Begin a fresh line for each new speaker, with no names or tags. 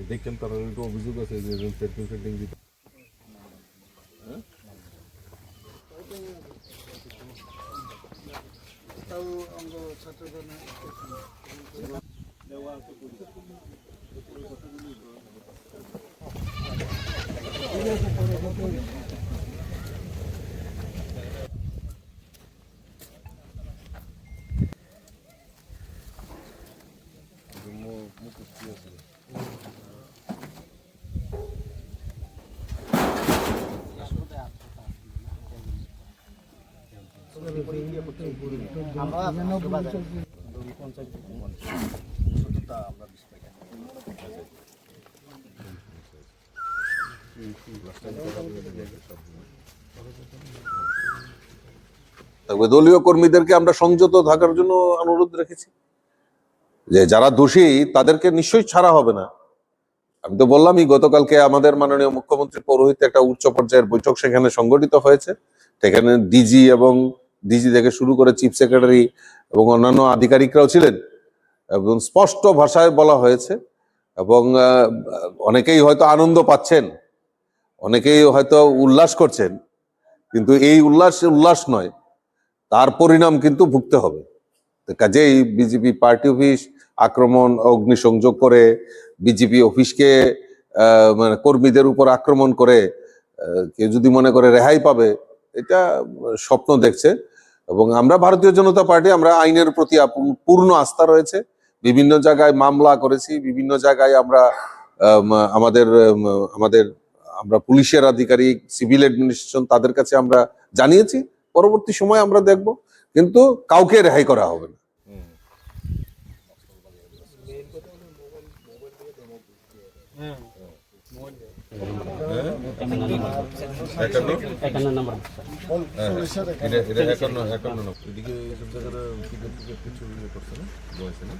দেখছেন তারা একটু অভিযোগ আছে যে সেটিং সেটিং দিতে তবে দলীয় কর্মীদেরকে আমরা সংযত থাকার জন্য অনুরোধ রেখেছি যে যারা দোষী তাদেরকে নিশ্চয়ই ছাড়া হবে না। আমি তো বললামই গতকালকে আমাদের মাননীয় মুখ্যমন্ত্রী পৌরোহিত্যে একটা উচ্চ পর্যায়ের বৈঠক সেখানে সংগঠিত হয়েছে। সেখানে ডিজি এবং ডিজি থেকে শুরু করে চিফ সেক্রেটারি এবং অন্যান্য আধিকারিকরাও ছিলেন এবং স্পষ্ট ভাষায় বলা হয়েছে এবং অনেকেই হয়তো আনন্দ পাচ্ছেন, অনেকেই হয়তো উল্লাস করছেন, কিন্তু এই উল্লাস নয়, তার পরিণাম কিন্তু ভুগতে হবে। কাজেই বিজেপি পার্টি অফিস আক্রমণ, অগ্নিসংযোগ করে বিজেপি অফিসকে মানে কর্মীদের উপর আক্রমণ করে কেউ যদি মনে করে রেহাই পাবে, এটা স্বপ্ন দেখছে। এবং আমরা ভারতীয় জনতা পার্টি, আমরা আইনের প্রতি পূর্ণ আস্থা রয়েছে। বিভিন্ন জায়গায় মামলা করেছি, বিভিন্ন জায়গায় আমরা আমরা পুলিশের আধিকারিক, সিভিল অ্যাডমিনিস্ট্রেশন তাদের কাছে আমরা জানিয়েছি। পরবর্তী সময় আমরা দেখব, কিন্তু কাউকে রেহাই করা হবে না। এদিকে এইসব জায়গাটা কিছু করছে না,